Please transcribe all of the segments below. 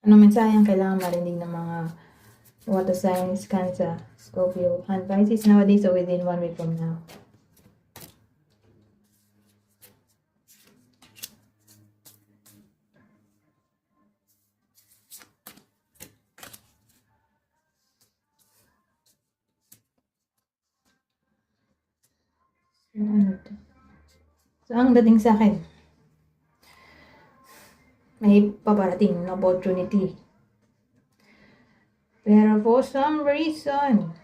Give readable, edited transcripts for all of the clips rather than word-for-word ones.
Ano mensahe ang kailangan marinig ng mga water signs, Cancer, Scorpio, and Pisces nowadays or within 1 week from now? Ano to? So, ang dating sa akin, may paparating na opportunity. Pero for some reason,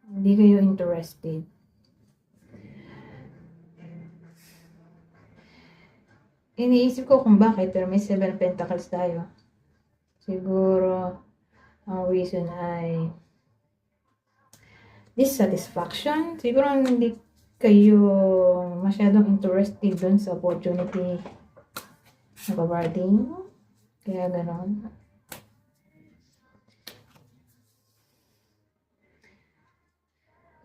hindi kayo interested. Iniisip ko kung bakit, pero may 7 Pentacles tayo. Siguro, ang reason ay dissatisfaction. Siguro hindi kayo masyadong interested dun sa opportunity na paparating. Kaya ganon.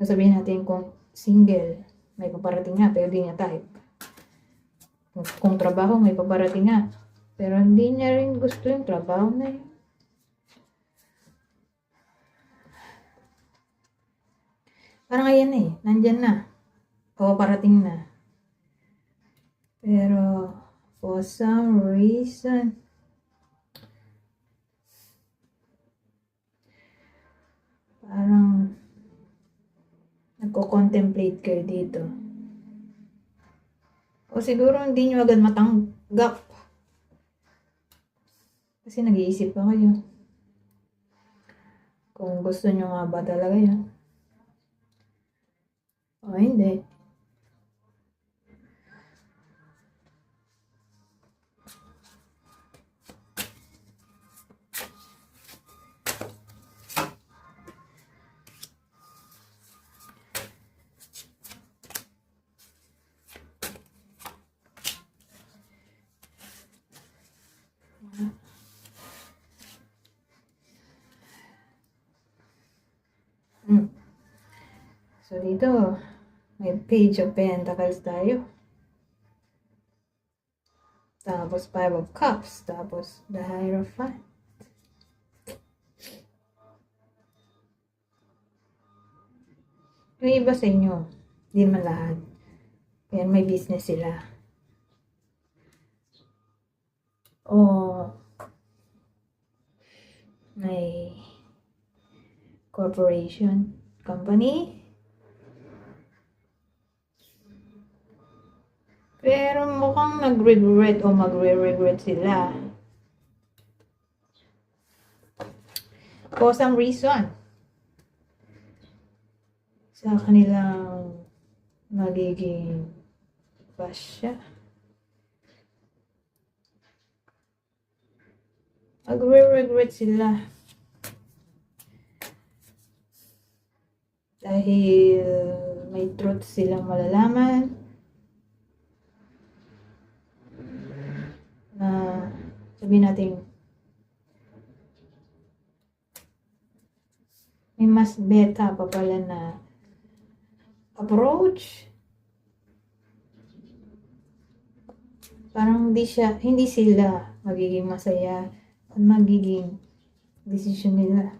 Sasabihin natin kung single, may paparating nga, pero di niya type. Kung trabaho, may paparating nga, pero hindi niya rin gusto yung trabaho na yun. Parang ayan eh, nandyan na. Paparating na. Pero, for some reason, parang nagko-contemplate kayo dito. O siguro hindi nyo agad matanggap. Kasi nag-iisip pa kayo. Kung gusto nyo nga ba talaga yun. O hindi. So dito, may Page of Pentacles tayo. Tapos 5 of Cups. Tapos the Hierophant. Yung iba sa inyo, di man lahat. Kaya may business sila. O may corporation, company. Pero mukhang nag-regret o magre-regret sila. For some reason. Sa kanilang magiging pasya. Magre-regret sila. Dahil may truth silang malalaman. Na sabihin natin may mas beta pa pala na approach. Parang hindi sila magiging masaya at magiging decision nila.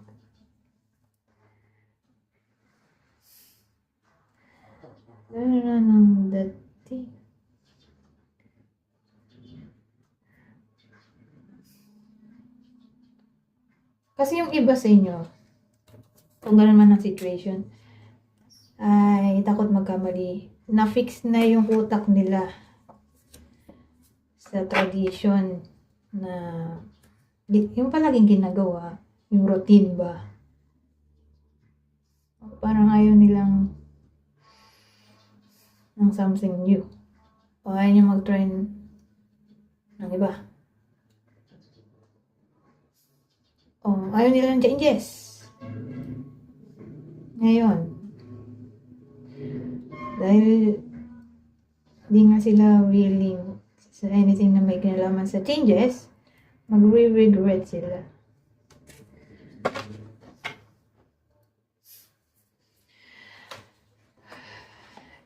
Ano na ng dating. Kasi yung iba sa inyo, kung gano'n man ang situation, ay takot magkamali. Na-fix na yung utak nila sa tradition na yung palaging ginagawa, yung routine ba. Parang ayaw nilang ng something new. O ayaw nyo mag-try ng iba. O ayaw nilang changes. Ngayon, dahil di nga sila willing sa anything na may kinalaman sa changes, magre-regret sila.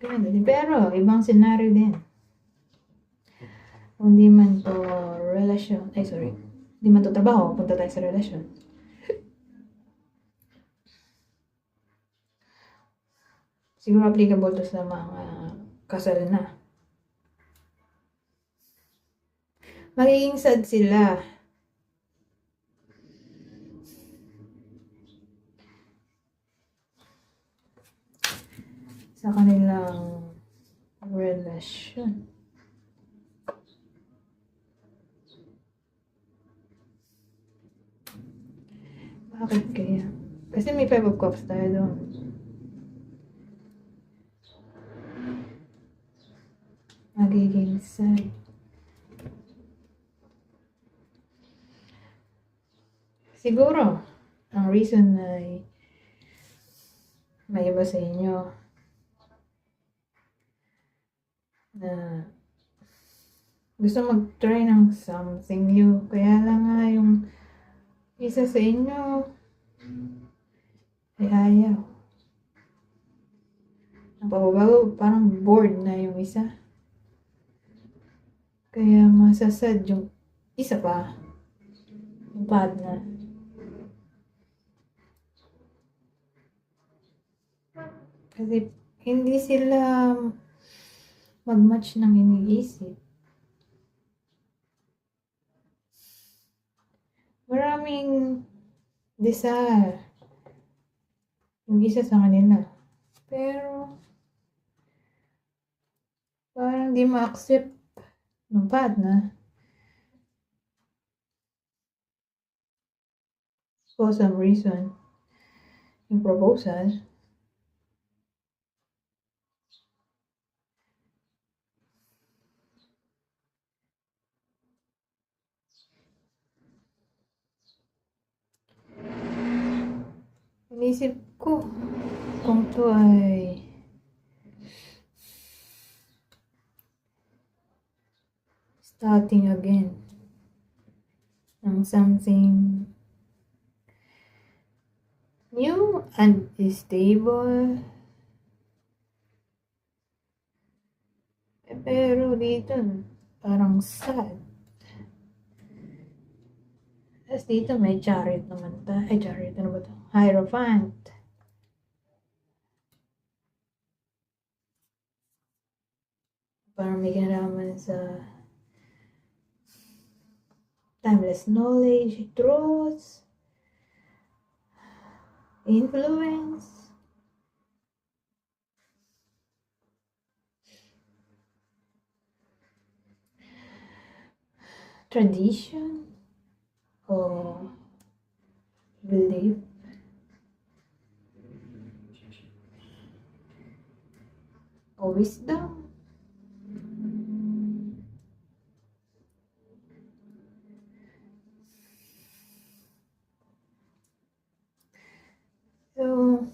Ganun din. Pero, ibang scenario din. Kung di man to relasyon, di man to trabaho, punta tayo sa relasyon. Siguro applicable to sa mga kasal na. Magiging sad sila. Sa kanilang relasyon. Bakit kaya? Kasi may 5 of Cups tayo doon. Magiging sad. Siguro, ang reason ay may iba sa inyo na gusto mag-try ng something new. Kaya lang nga yung isa sa inyo ay ayaw. Ang pababago, parang bored na yung isa. Kaya masasad yung isa pa. Yung partner. Kasi hindi sila mag-match ng iniisip. Maraming desire yung isa sa kanila. Pero parang di ma-accept ng partner. For some reason, yung proposal, inisip ko kung to ay starting again ng something new and stable. Pero dito, parang sad. Tapos dito may chariot naman ta. Ay, chariot, ano ba to? Hierophant. Parang may kinalaman sa timeless knowledge, truth, influence. Tradition or belief. Or wisdom. So,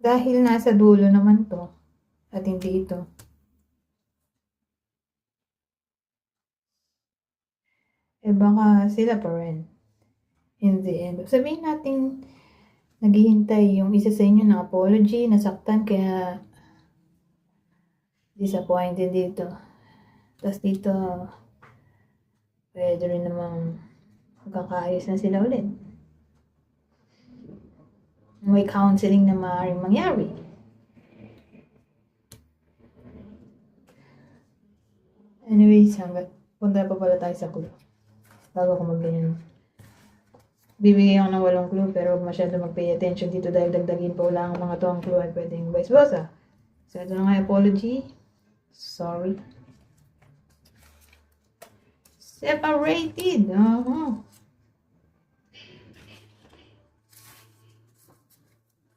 dahil nasa dulo naman to, at hindi ito, baka sila pa rin in the end. Sabihin natin, naghihintay yung isa sa inyo ng apology, nasaktan, kaya disappointed dito. Tapos dito, pwede rin namang magkakaayos na sila ulit. May counseling na maaaring mangyari. Anyways, punta pa pala tayo sa clue. Bago ko magganyan. Bibigay ako ng 8 clue, pero masyado mag-pay attention dito dahil dagdagin pa wala ang mga to ang clue at pwedeng vice versa. So, ito na nga apology. Sorry. Separated.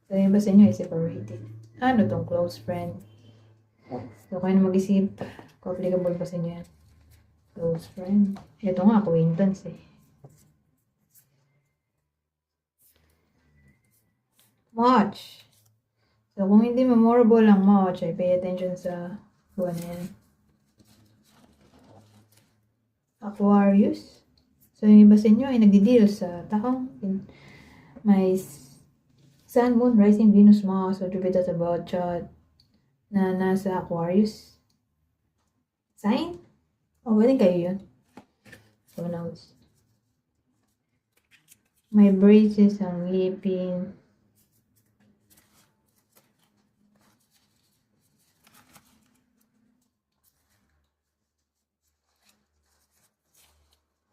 So, yung ba sa inyo ay separated? Ano tong close friend? So, kayo na mag-isip. Kung applicable ba sa inyo yan? Close friend. Ito nga, acquaintance eh. March. So, kung hindi memorable ang March, ay pay attention sa buwan na yan. Aquarius. So, yung iba sa inyo ay nagdi-deal sa taong may Sun, Moon, Rising, Venus, Mars, or Jupiter sa bawat chart na nasa Aquarius. Sign? O, pwede kayo yun. So, knows. May braces ang ngipin.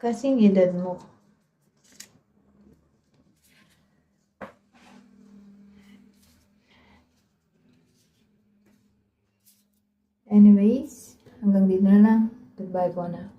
Kasing edad mo. Anyways, hanggang dito na lang. Goodbye po na.